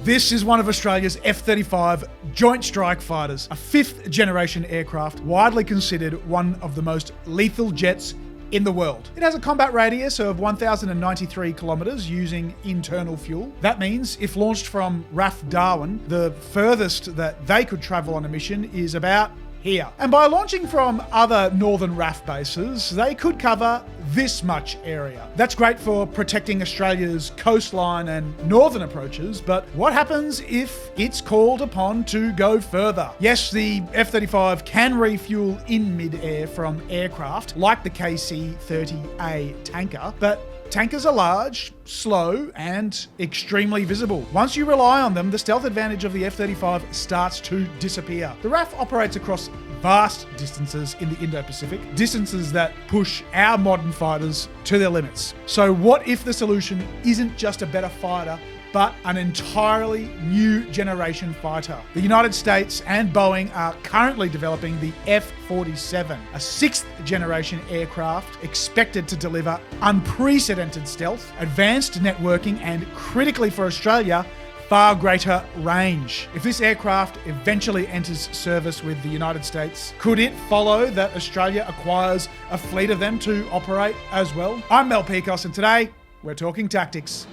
This is one of Australia's F-35 Joint Strike Fighters, a 5th generation aircraft widely considered one of the most lethal jets in the world. It has a combat radius of 1,093 kilometers using internal fuel. That means if launched from RAF Darwin, the furthest that they could travel on a mission is about here. And by launching from other northern RAF bases, they could cover this much area. That's great for protecting Australia's coastline and northern approaches, but what happens if it's called upon to go further? Yes, the F-35 can refuel in mid-air from aircraft like the KC-30A tanker, but tankers are large, slow, and extremely visible. Once you rely on them, the stealth advantage of the F-35 starts to disappear. The RAF operates across vast distances in the Indo-Pacific, distances that push our modern fighters to their limits. So what if the solution isn't just a better fighter, but an entirely new generation fighter? The United States and Boeing are currently developing the F-47, a 6th generation aircraft expected to deliver unprecedented stealth, advanced networking, and critically for Australia, far greater range. If this aircraft eventually enters service with the United States, could it follow that Australia acquires a fleet of them to operate as well? I'm Mel Pikos, and today we're talking tactics.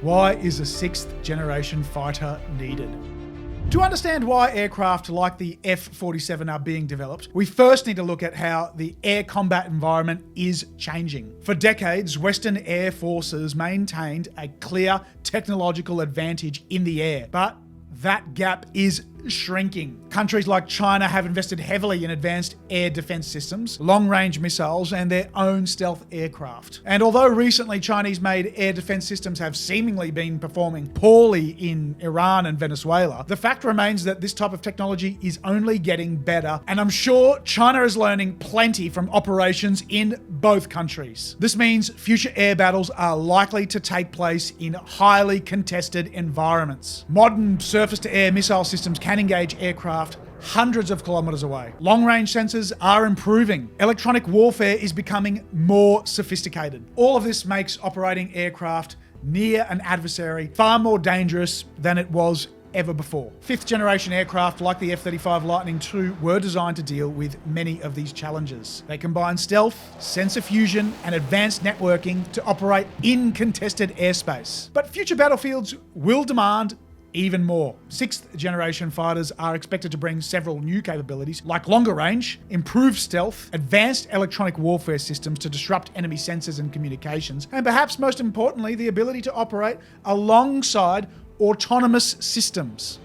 Why is a 6th generation fighter needed? To understand why aircraft like the F-47 are being developed, we first need to look at how the air combat environment is changing. For decades, Western air forces maintained a clear technological advantage in the air, but that gap is shrinking. Countries like China have invested heavily in advanced air defense systems, long-range missiles, and their own stealth aircraft. And although recently Chinese-made air defense systems have seemingly been performing poorly in Iran and Venezuela, the fact remains that this type of technology is only getting better, and I'm sure China is learning plenty from operations in both countries. This means future air battles are likely to take place in highly contested environments. Modern surface-to-air missile systems can engage aircraft hundreds of kilometers away. Long-range sensors are improving. Electronic warfare is becoming more sophisticated. All of this makes operating aircraft near an adversary far more dangerous than it was ever before. 5th generation aircraft like the F-35 Lightning II were designed to deal with many of these challenges. They combine stealth, sensor fusion, and advanced networking to operate in contested airspace. But future battlefields will demand even more. 6th generation fighters are expected to bring several new capabilities like longer range, improved stealth, advanced electronic warfare systems to disrupt enemy sensors and communications, and perhaps most importantly, the ability to operate alongside autonomous systems.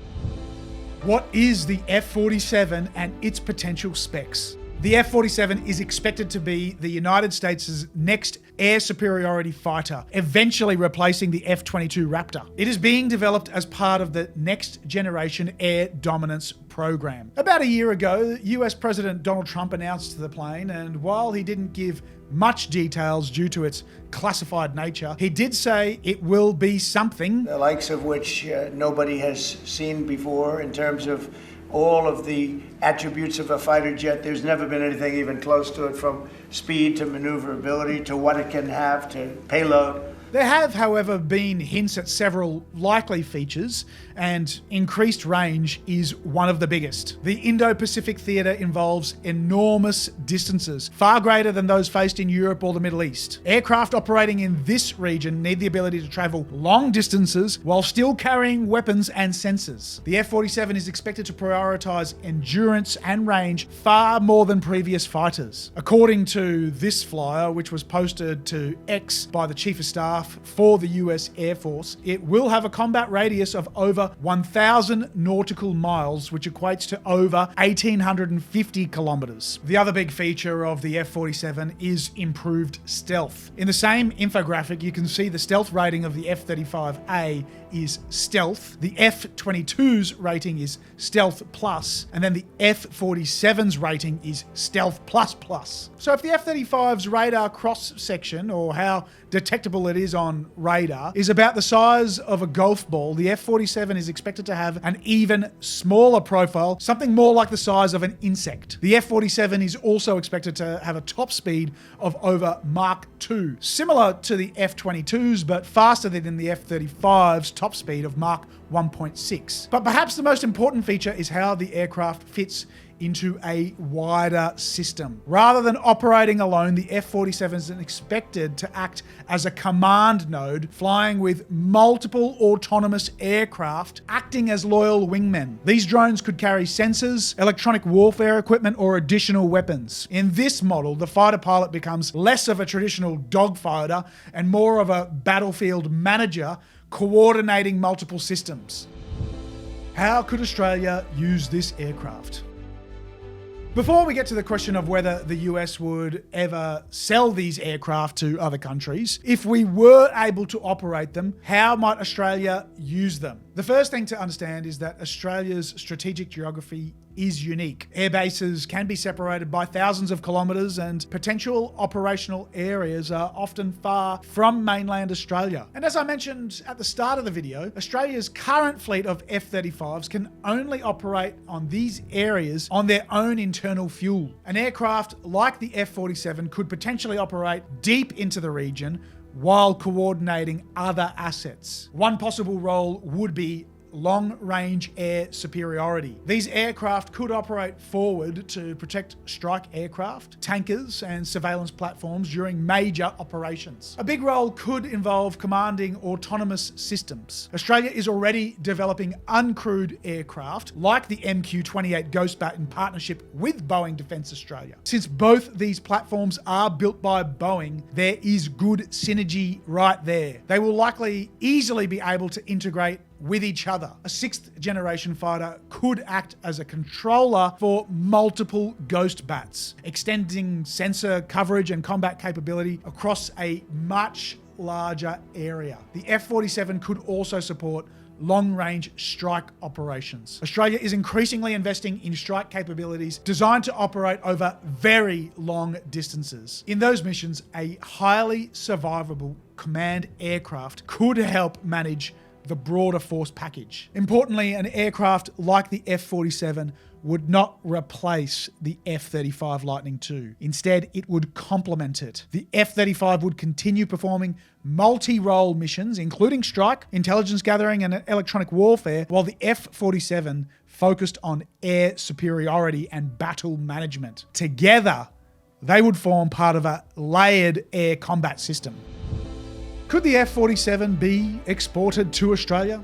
What is the F-47 and its potential specs? The F-47 is expected to be the United States' next air superiority fighter, eventually replacing the F-22 Raptor. It is being developed as part of the Next Generation Air Dominance program. About a year ago, US President Donald Trump announced the plane, and while he didn't give much details due to its classified nature, he did say it will be something the likes of which nobody has seen before in terms of all of the attributes of a fighter jet. There's never been anything even close to it, from speed to maneuverability to what it can have to payload. There have, however, been hints at several likely features, and increased range is one of the biggest. The Indo-Pacific theatre involves enormous distances, far greater than those faced in Europe or the Middle East. Aircraft operating in this region need the ability to travel long distances while still carrying weapons and sensors. The F-47 is expected to prioritise endurance and range far more than previous fighters. According to this flyer, which was posted to X by the Chief of Staff for the US Air Force, it will have a combat radius of over 1,000 nautical miles, which equates to over 1,850 kilometers. The other big feature of the F-47 is improved stealth. In the same infographic, you can see the stealth rating of the F-35A is Stealth, the F-22's rating is Stealth Plus, and then the F-47's rating is Stealth Plus Plus. So if the F-35's radar cross-section, or how detectable it is on radar, is about the size of a golf ball, the F-47 is expected to have an even smaller profile, something more like the size of an insect. The F-47 is also expected to have a top speed of over Mach 2, similar to the F-22's, but faster than the F-35's top speed of Mach 1.6. But perhaps the most important feature is how the aircraft fits into a wider system. Rather than operating alone, the F-47 is expected to act as a command node, flying with multiple autonomous aircraft acting as loyal wingmen. These drones could carry sensors, electronic warfare equipment, or additional weapons. In this model, the fighter pilot becomes less of a traditional dogfighter and more of a battlefield manager, coordinating multiple systems. How could Australia use this aircraft? Before we get to the question of whether the US would ever sell these aircraft to other countries, if we were able to operate them, how might Australia use them? The first thing to understand is that Australia's strategic geography is unique. Air bases can be separated by thousands of kilometres, and potential operational areas are often far from mainland Australia. And as I mentioned at the start of the video, Australia's current fleet of F-35s can only operate on these areas on their own internal fuel. An aircraft like the F-47 could potentially operate deep into the region while coordinating other assets. One possible role would be long-range air superiority. These aircraft could operate forward to protect strike aircraft, tankers, and surveillance platforms during major operations. A big role could involve commanding autonomous systems. Australia is already developing uncrewed aircraft like the MQ-28 Ghostbat in partnership with Boeing Defence Australia. Since both these platforms are built by Boeing, there is good synergy right there. They will likely easily be able to integrate with each other. A sixth generation fighter could act as a controller for multiple Ghost Bats, extending sensor coverage and combat capability across a much larger area. The F-47 could also support long-range strike operations. Australia is increasingly investing in strike capabilities designed to operate over very long distances. In those missions, a highly survivable command aircraft could help manage the broader force package. Importantly, an aircraft like the F-47 would not replace the F-35 Lightning II. Instead, it would complement it. The F-35 would continue performing multi-role missions, including strike, intelligence gathering, and electronic warfare, while the F-47 focused on air superiority and battle management. Together, they would form part of a layered air combat system. Could the F-47 be exported to Australia?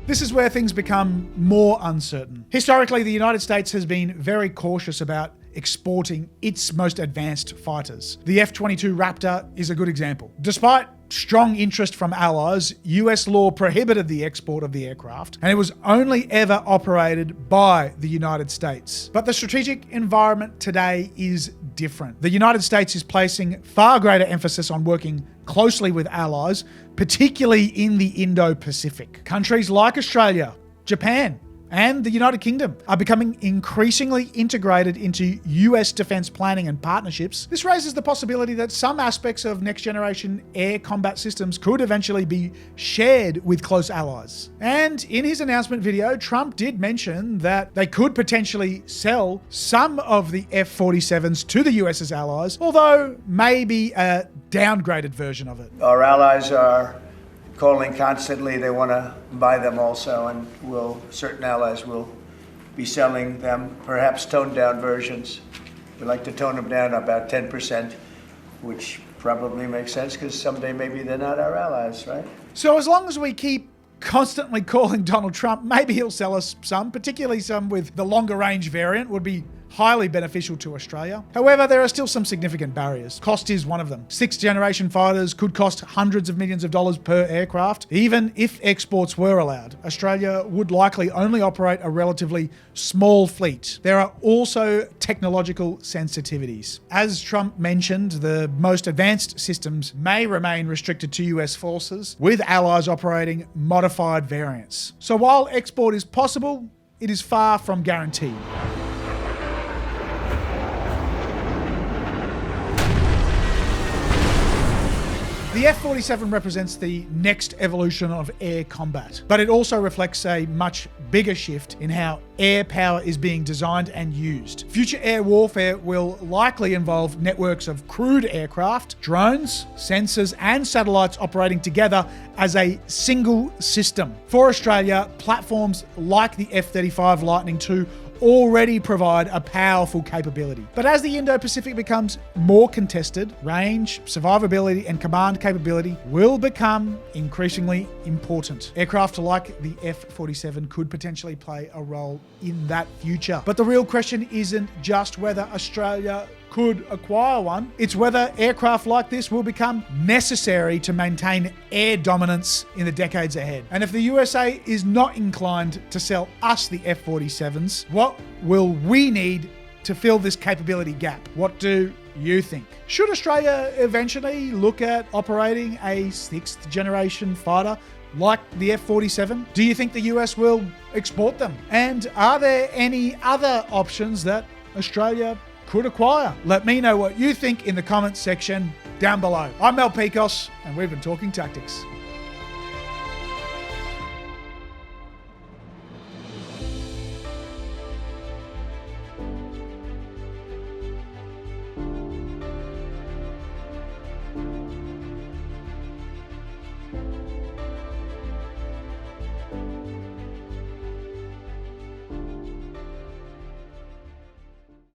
This is where things become more uncertain. Historically, the United States has been very cautious about exporting its most advanced fighters. The F-22 Raptor is a good example. Despite strong interest from allies, US law prohibited the export of the aircraft, and it was only ever operated by the United States. But the strategic environment today is different. The United States is placing far greater emphasis on working closely with allies, particularly in the Indo-Pacific. Countries like Australia, Japan, and the United Kingdom are becoming increasingly integrated into US defense planning and partnerships. This raises the possibility that some aspects of next generation air combat systems could eventually be shared with close allies. And in his announcement video, Trump did mention that they could potentially sell some of the F-47s to the US's allies, although maybe a downgraded version of it. Our allies are calling constantly. They want to buy them also, and certain allies will be selling them, perhaps toned down versions. We like to tone them down about 10%, which probably makes sense because someday maybe they're not our allies, right? So as long as we keep constantly calling Donald Trump, maybe he'll sell us some, particularly some with the longer range variant would be highly beneficial to Australia. However, there are still some significant barriers. Cost is one of them. 6th generation fighters could cost hundreds of millions of dollars per aircraft. Even if exports were allowed, Australia would likely only operate a relatively small fleet. There are also technological sensitivities. As Trump mentioned, the most advanced systems may remain restricted to US forces, with allies operating modified variants. So while export is possible, it is far from guaranteed. The F-47 represents the next evolution of air combat, but it also reflects a much bigger shift in how air power is being designed and used. Future air warfare will likely involve networks of crewed aircraft, drones, sensors, and satellites operating together as a single system. For Australia, platforms like the F-35 Lightning II already provide a powerful capability. But as the Indo-Pacific becomes more contested, range, survivability, and command capability will become increasingly important. Aircraft like the F-47 could potentially play a role in that future. But the real question isn't just whether Australia could acquire one, it's whether aircraft like this will become necessary to maintain air dominance in the decades ahead. And if the USA is not inclined to sell us the F-47s, what will we need to fill this capability gap? What do you think? Should Australia eventually look at operating a 6th generation fighter like the F-47? Do you think the US will export them? And are there any other options that Australia could acquire? Let me know what you think in the comments section down below. I'm Pikos, and we've been talking tactics.